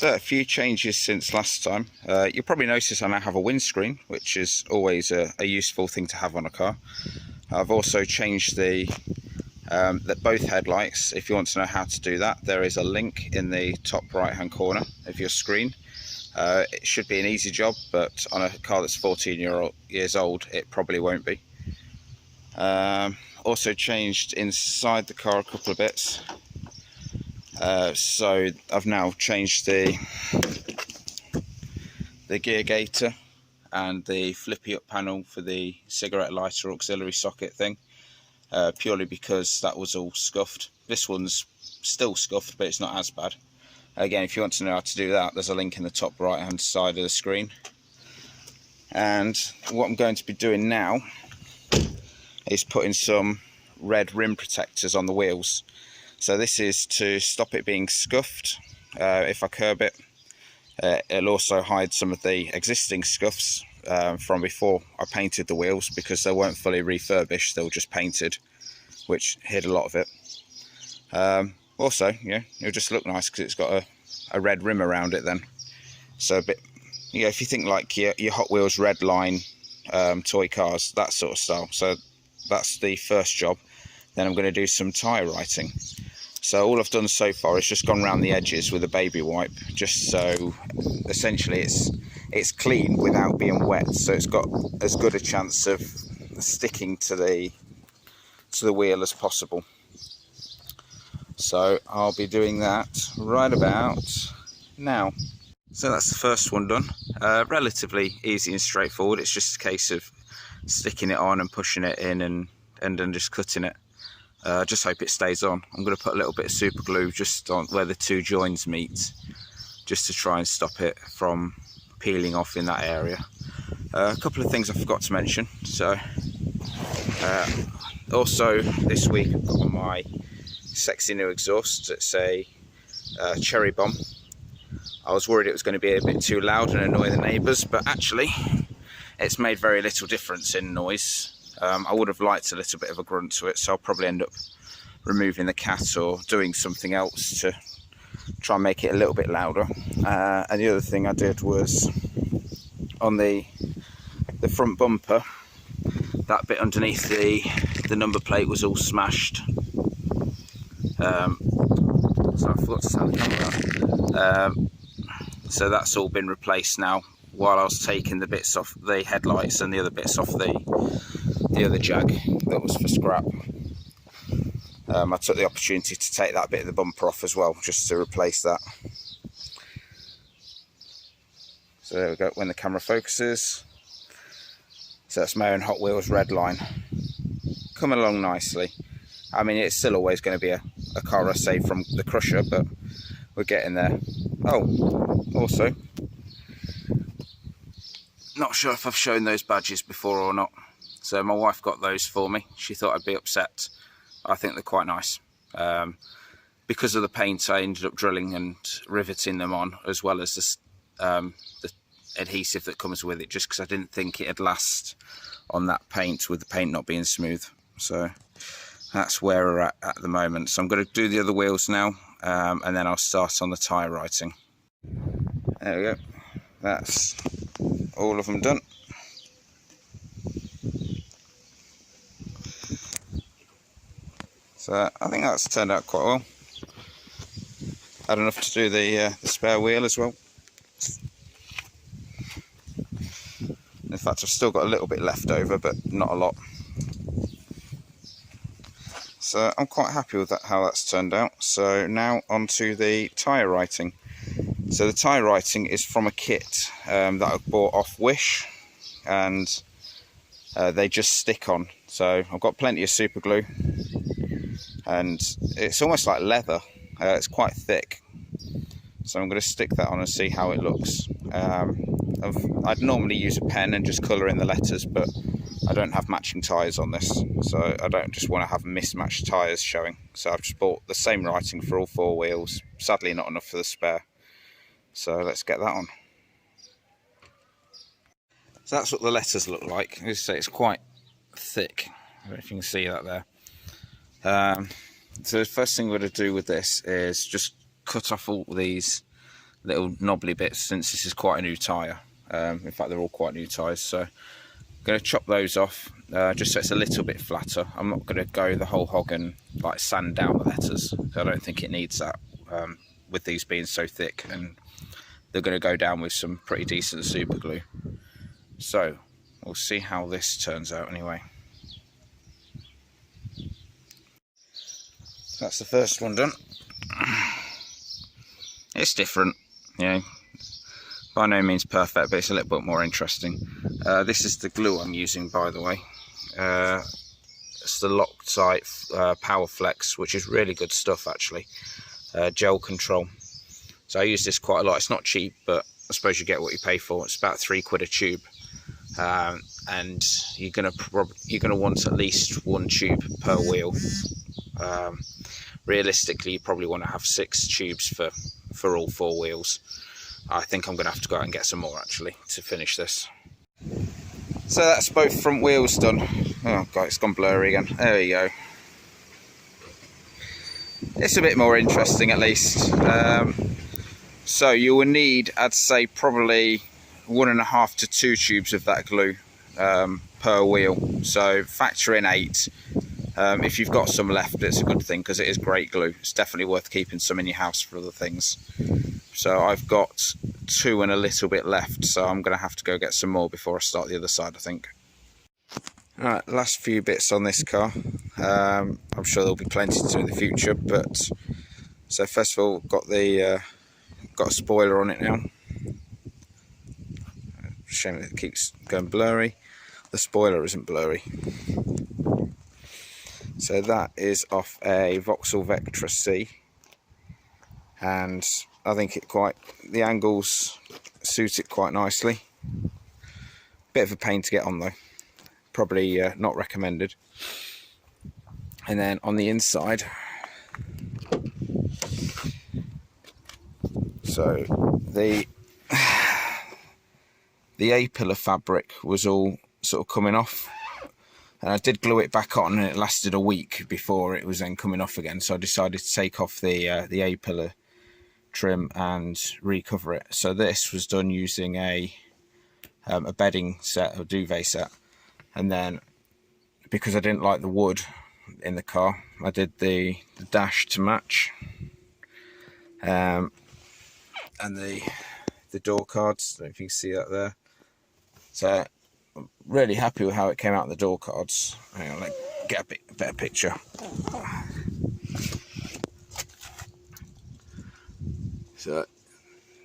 So a few changes since last time. You'll probably notice I now have a windscreen, which is always a useful thing to have on a car. I've also changed both headlights. If you want to know how to do that, there is a link in the top right hand corner of your screen. It should be an easy job, but on a car that's 14 years old, it probably won't be. Also changed inside the car a couple of bits. So I've now changed the gear gaiter and the flippy up panel for the cigarette lighter auxiliary socket thing, purely because that was all scuffed. This one's still scuffed, but it's not as bad. Again, if you want to know how to do that, there's a link in the top right hand side of the screen. And what I'm going to be doing now is putting some red rim protectors on the wheels. So this is to stop it being scuffed if I curb it. It'll also hide some of the existing scuffs from before I painted the wheels, because they weren't fully refurbished, they were just painted, which hid a lot of it. Also, yeah, it'll just look nice because it's got a red rim around it then. So a bit, you know, if you think like your Hot Wheels red line toy cars, that sort of style. So that's the first job. Then I'm going to do some tyre writing. So all I've done so far is just gone around the edges with a baby wipe, just so essentially it's clean without being wet, so it's got as good a chance of sticking to the wheel as possible. So I'll be doing that right about now. So that's the first one done. Relatively easy and straightforward. It's just a case of sticking it on and pushing it in and then just cutting it. Just hope it stays on. I'm going to put a little bit of super glue just on where the two joins meet, just to try and stop it from peeling off in that area. A couple of things I forgot to mention. So also this week I've got on my sexy new exhaust. It's a Cherry Bomb. I was worried it was going to be a bit too loud and annoy the neighbours, but actually it's made very little difference in noise. I would have liked a little bit of a grunt to it, so I'll probably end up removing the cat or doing something else to try and make it a little bit louder. And the other thing I did was on the front bumper, that bit underneath the number plate was all smashed. So I forgot to stand the camera up. So that's all been replaced now, while I was taking the bits off the headlights and the other bits off the other Jag that was for scrap. I took the opportunity to take that bit of the bumper off as well, just to replace that. So there we go, when the camera focuses. So that's my own Hot Wheels red line. Coming along nicely. I mean, it's still always going to be a car I save from the crusher, but we're getting there. Oh, also, not sure if I've shown those badges before or not. So my wife got those for me. She thought I'd be upset. I think they're quite nice. Because of the paint, I ended up drilling and riveting them on, as well as the adhesive that comes with it, just because I didn't think it'd last on that paint, with the paint not being smooth. So that's where we're at the moment. So I'm going to do the other wheels now, and then I'll start on the tyre writing. There we go. That's all of them done. So I think that's turned out quite well. Had enough to do the spare wheel as well. In fact, I've still got a little bit left over, but not a lot. So I'm quite happy with that, how that's turned out. So now onto the tyre writing. So the tyre writing is from a kit that I bought off Wish, and they just stick on. So I've got plenty of super glue, and it's almost like leather. It's quite thick, so I'm going to stick that on and see how it looks. I'd normally use a pen and just colour in the letters, but I don't have matching tyres on this, so I don't just want to have mismatched tyres showing. So I've just bought the same writing for all four wheels. Sadly not enough for the spare, so let's get that on. So that's what the letters look like. As I say, it's quite thick. I don't know if you can see that there. So the first thing we're going to do with this is just cut off all these little knobbly bits, since this is quite a new tyre. In fact, they're all quite new tyres, so I'm going to chop those off just so it's a little bit flatter. I'm not going to go the whole hog and like sand down the letters, I don't think it needs that, with these being so thick, and they're going to go down with some pretty decent super glue. So we'll see how this turns out anyway. That's the first one done. It's different, you know, by no means perfect, but it's a little bit more interesting. This is the glue I'm using, by the way. It's the Loctite Power Flex, which is really good stuff actually. Gel control. So I use this quite a lot. It's not cheap, but I suppose you get what you pay for. It's about £3 a tube, and you're gonna want at least 1 tube per wheel. Realistically, you probably want to have 6 tubes for all 4 wheels. I think I'm going to have to go out and get some more actually to finish this. So that's both front wheels done. Oh god, it's gone blurry again. There we go. It's a bit more interesting at least. So you will need, I'd say, probably 1.5 to 2 tubes of that glue per wheel. So factor in 8. If you've got some left, it's a good thing because it is great glue. It's definitely worth keeping some in your house for other things. So I've got 2 and a little bit left, so I'm going to have to go get some more before I start the other side, I think. Alright, last few bits on this car. I'm sure there'll be plenty to do in the future, but so first of all, got a spoiler on it now. Shame that it keeps going blurry. The spoiler isn't blurry. So that is off a Vauxhall Vectra C, and I think the angles suit it quite nicely. Bit of a pain to get on though, probably not recommended. And then on the inside, so the A-pillar fabric was all sort of coming off. And I did glue it back on, and it lasted a week before it was then coming off again. So I decided to take off the A-pillar trim and recover it. So this was done using a bedding set, a duvet set. And then, because I didn't like the wood in the car, I did the dash to match. And the door cards, I don't know if you can see that there. So really happy with how it came out in the door cards. Hang on, let me get a better picture. So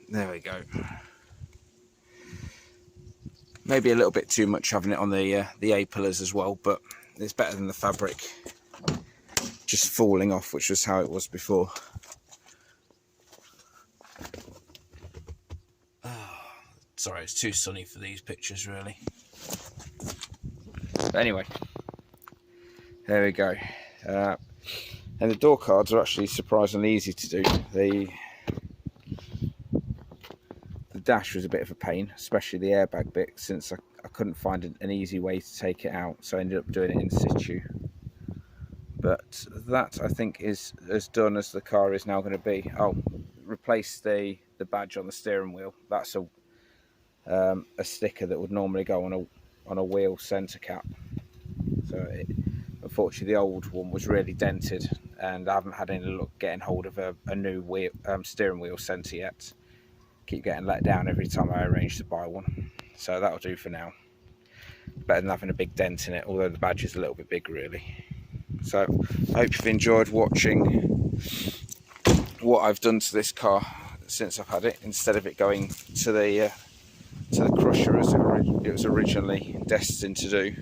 there we go. Maybe a little bit too much having it on the A-pillars as well, but it's better than the fabric just falling off, which was how it was before. Sorry, it's too sunny for these pictures really. But anyway, there we go. And the door cards are actually surprisingly easy to do. The dash was a bit of a pain, especially the airbag bit, since I couldn't find an easy way to take it out, so I ended up doing it in situ. But that, I think, is as done as the car is now going to be. I'll replace the badge on the steering wheel. That's a sticker that would normally go on a wheel centre cap. So unfortunately the old one was really dented, and I haven't had any luck getting hold of a new steering wheel centre yet. Keep getting let down every time I arrange to buy one. So that'll do for now. Better than having a big dent in it, although the badge is a little bit big really. So I hope you've enjoyed watching what I've done to this car since I've had it, instead of it going to the crusher as it was originally destined to do.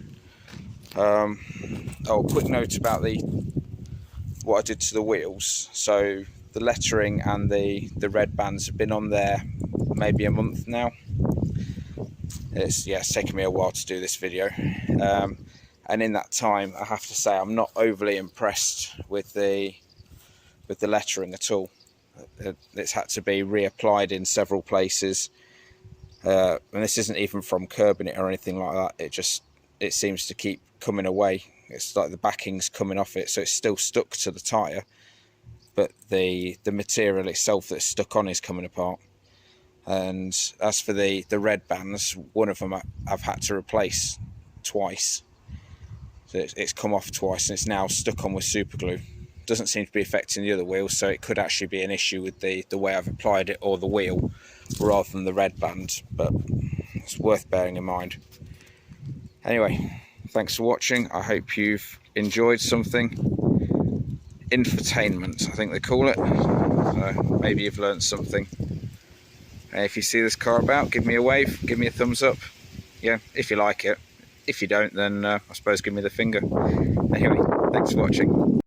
Oh, quick note about what I did to the wheels. So the lettering and the red bands have been on there maybe a month now. It's taken me a while to do this video, and in that time I have to say I'm not overly impressed with the lettering at all. It's had to be reapplied in several places, and this isn't even from curbing it or anything like that. It seems to keep coming away. It's like the backing's coming off it, so it's still stuck to the tyre, but the material itself that's stuck on is coming apart. And as for the red bands, one of them I've had to replace twice. So it's come off twice, and it's now stuck on with super glue. Doesn't seem to be affecting the other wheels, so it could actually be an issue with the way I've applied it, or the wheel, rather than the red band, but it's worth bearing in mind. Anyway, thanks for watching. I hope you've enjoyed something. Infotainment, I think they call it. So maybe you've learned something. If you see this car about, give me a wave, give me a thumbs up. Yeah, if you like it. If you don't, then I suppose give me the finger. Anyway, thanks for watching.